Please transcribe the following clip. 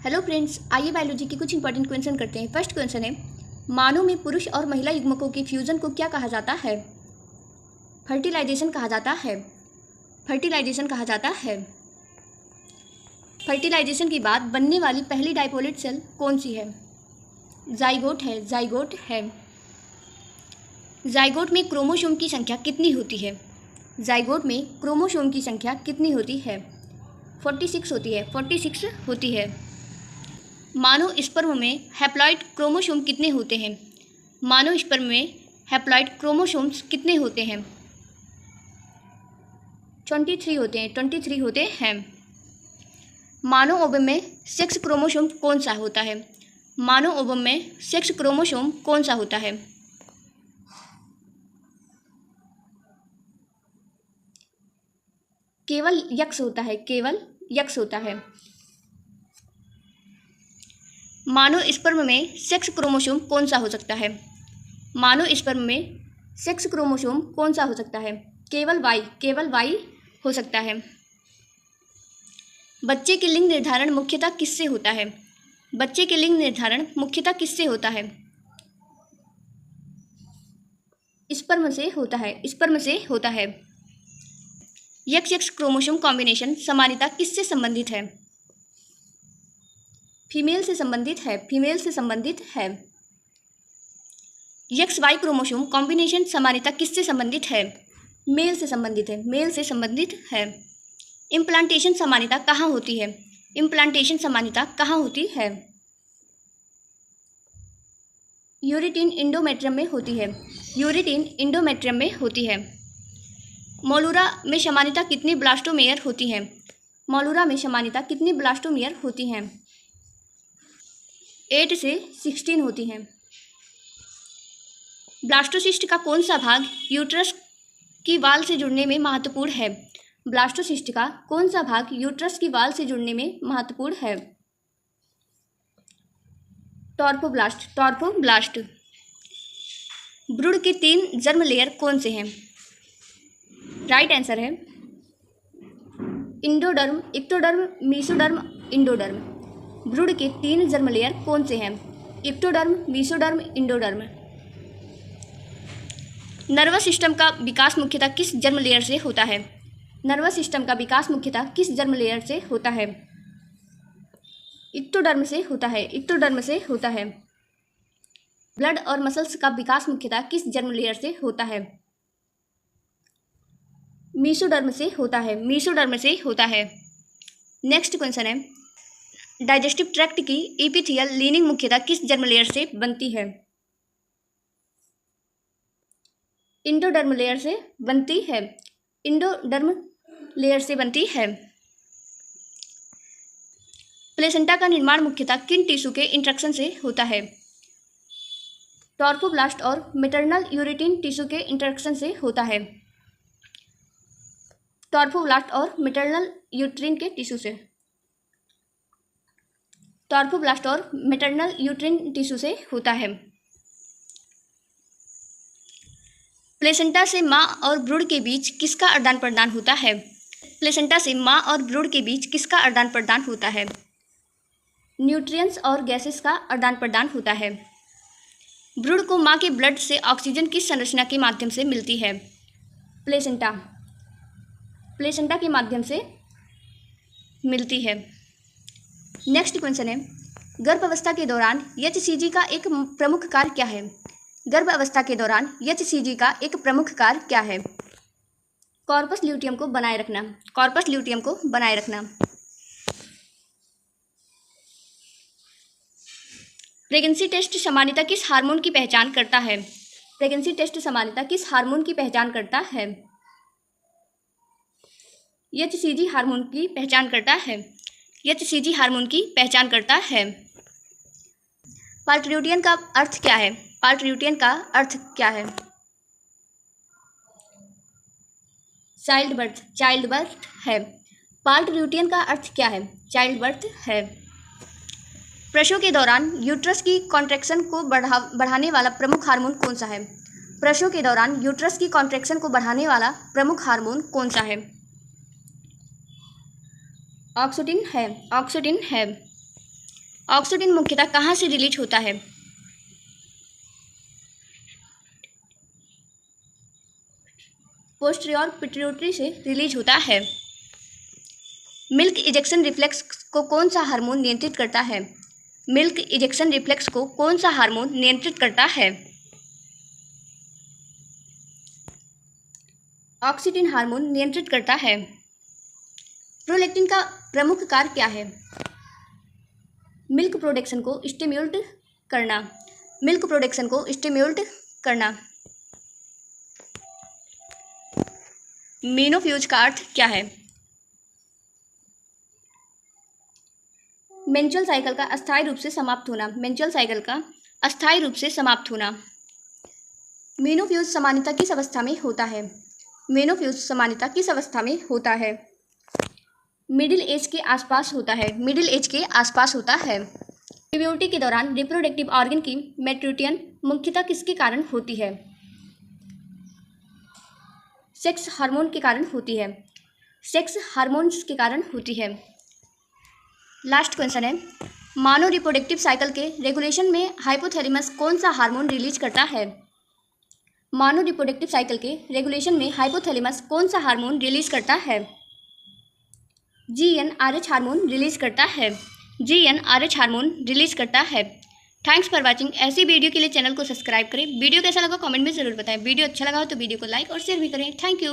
Hello friends, आइए biology के कुछ इंपॉर्टेंट क्वेश्चन करते हैं। फर्स्ट क्वेश्चन है, मानव में पुरुष और महिला युग्मकों के फ्यूजन को क्या कहा जाता है? फर्टिलाइजेशन कहा जाता है। फर्टिलाइजेशन कहा जाता है। फर्टिलाइजेशन के बाद बनने वाली पहली डायपोलेट सेल कौन सी है? जाइगोट है। जाइगोट है। जाइगोट में क्रोमोसोम की संख्या कितनी होती है? जाइगोट में क्रोमोसोम की संख्या कितनी होती है? 46 होती है। 46 होती है। मानव स्पर्म में हैप्लॉइड क्रोमोसोम कितने होते हैं? मानव स्पर्म में हैप्लॉइड क्रोमोसोम्स कितने होते हैं? 23 होते हैं। 23 होते हैं। मानव ओवम में सेक्स क्रोमोसोम कौन सा होता है? मानव ओवम में सेक्स क्रोमोसोम कौन सा होता है? केवल यक्स होता है। केवल यक्स होता है। मानव स्पर्म में सेक्स क्रोमोसोम कौन सा हो सकता है? मानव स्पर्म में सेक्स क्रोमोसोम कौन सा हो सकता है? केवल वाई। केवल वाई हो सकता है। बच्चे के लिंग निर्धारण मुख्यतः किससे होता है? बच्चे के लिंग निर्धारण मुख्यतः किससे होता है? स्पर्म से होता है। स्पर्म से होता है। एक्स एक्स क्रोमोसोम कॉम्बिनेशन समानता किससे संबंधित है? फीमेल से संबंधित है। फीमेल से संबंधित है। एक्स वाई क्रोमोसोम कॉम्बिनेशन समानता किससे संबंधित है? मेल से संबंधित है। मेल से संबंधित है। इम्प्लांटेशन समानता कहाँ होती है? इम्प्लांटेशन समानता कहाँ होती है? यूरेटीन इंडोमेट्रियम में होती है। यूरेटीन इंडोमेट्रियम में होती है। मोलूरा में समानता कितनी ब्लास्टोमेयर होती है? मोलूरा में समानता कितनी ब्लास्टोमेयर होती हैं? 8 से 16 होती हैं। ब्लास्टोसिस्ट का कौन सा भाग यूट्रस की वाल से जुड़ने में महत्वपूर्ण है? ब्लास्टोसिस्ट का कौन सा भाग यूट्रस की वाल से जुड़ने में महत्वपूर्ण है? टॉर्पोब्लास्ट। टॉर्पोब्लास्ट। भ्रूण के 3 जर्म लेयर कौन से हैं? राइट आंसर है इंडोडर्म, इक्टोडर्म, मीसोडर्म, इंडोडर्म। भ्रूण के 3 जर्म लेयर कौन से हैं? Ectoderm, mesoderm, endoderm. Nervous system का विकास मुख्यतः किस जर्म लेयर से होता है? नर्वस सिस्टम का विकास मुख्यतः किस जर्म लेयर से होता है? इक्टोडर्म से होता है। इक्टोडर्म से होता है। ब्लड और मसल्स का विकास मुख्यतः किस जर्म लेयर से होता है? मीसोडर्म से होता है। मीसोडर्म से होता है। नेक्स्ट क्वेश्चन है, डाइजेस्टिव ट्रैक्ट की एपिथेलियल लीनिंग मुख्यतः किस जर्म लेयर से बनती है? इंडोडर्म लेयर से बनती है। इंडोडर्म लेयर से बनती है। प्लेसेंटा का निर्माण मुख्यतः किन टिश्यू के इंटरेक्शन से होता है? टॉर्पोब्लास्ट और मैटरनल यूरेटीन टिश्यू के इंटरेक्शन से होता है। टॉर्पोब्लास्ट और मैटरनल यूट्रिन के टिश्यू से। टॉर्पोब्लास्ट और मैटरनल यूट्रिन टिश्यू से होता है। प्लेसेंटा से माँ और भ्रूण के बीच किसका आदान प्रदान होता है? प्लेसेंटा से माँ और भ्रूण के बीच किसका आदान प्रदान होता है? न्यूट्रिएंट्स और गैसेस का आदान प्रदान होता है। भ्रूण को माँ के ब्लड से ऑक्सीजन किस संरचना के माध्यम से मिलती है? प्लेसेंटा। प्लेसेंटा के माध्यम से मिलती है। नेक्स्ट क्वेश्चन है, गर्भावस्था के दौरान एचसीजी का एक प्रमुख कार्य क्या है? गर्भावस्था के दौरान एचसीजी का एक प्रमुख कार्य क्या है? कॉर्पस ल्यूटियम को बनाए रखना। कॉर्पस ल्यूटियम को बनाए रखना। प्रेगनेंसी टेस्ट समानता किस हार्मोन की पहचान करता है? प्रेगनेंसी टेस्ट समानता किस हार्मोन की पहचान करता है? एचसीजी हार्मोन की पहचान करता है। एचसीजी हार्मोन की पहचान करता है। पार्टल्यूटियन का अर्थ क्या है? पार्टल्यूटियन का अर्थ क्या है? Child birth. चाइल्ड बर्थ है। पार्टल्यूटियन का अर्थ क्या है? चाइल्ड बर्थ है। प्रसव के दौरान यूट्रस की कॉन्ट्रैक्शन को बढ़ाने वाला प्रमुख हार्मोन कौन सा है? प्रसव के दौरान यूट्रस की कॉन्ट्रैक्शन को बढ़ाने वाला प्रमुख हार्मोन कौन सा है? ऑक्सीटोसिन है। ऑक्सीटोसिन है। ऑक्सीटोसिन मुख्यतः कहाँ से रिलीज होता है? पोस्टीरियर पिट्यूटरी से रिलीज होता है। मिल्क इजेक्शन रिफ्लेक्स को कौन सा हार्मोन नियंत्रित करता है? मिल्क इजेक्शन रिफ्लेक्स को कौन सा हार्मोन नियंत्रित करता है? ऑक्सीटोसिन हार्मोन नियंत्रित करता है। प्रोलैक्टिन का प्रमुख कार्य क्या है? मिल्क प्रोडक्शन को स्टिम्युलेट करना। मिल्क प्रोडक्शन को स्टिम्युलेट करना। मेनोपॉज का अर्थ क्या है? मेंस्ट्रुअल साइकिल का अस्थायी रूप से समाप्त होना। मेंस्ट्रुअल साइकिल का अस्थायी रूप से समाप्त होना। मेनोपॉज सामान्यतः किस अवस्था में होता है? मेनोपॉज सामान्यतः किस अवस्था में होता है? मिडिल एज के आसपास होता है। मिडिल एज के आसपास होता है। प्यूबर्टी के दौरान रिप्रोडक्टिव ऑर्गन की मैच्योरिटी मुख्यतः किसके कारण होती है? सेक्स हार्मोन के कारण होती है। सेक्स हार्मोन्स के कारण होती है। लास्ट क्वेश्चन है, मानव रिप्रोडक्टिव साइकिल के रेगुलेशन में हाइपोथैलेमस कौन सा हार्मोन रिलीज करता है? मानव रिप्रोडक्टिव साइकिल के रेगुलेशन में हाइपोथैलेमस कौन सा हार्मोन रिलीज करता है? GnRH हार्मोन रिलीज करता है। GnRH हार्मोन रिलीज करता है। Thanks for watching. ऐसी वीडियो के लिए चैनल को सब्सक्राइब करें। वीडियो कैसा लगा कमेंट में ज़रूर बताएं। वीडियो अच्छा लगा हो तो वीडियो को लाइक और शेयर भी करें। Thank you.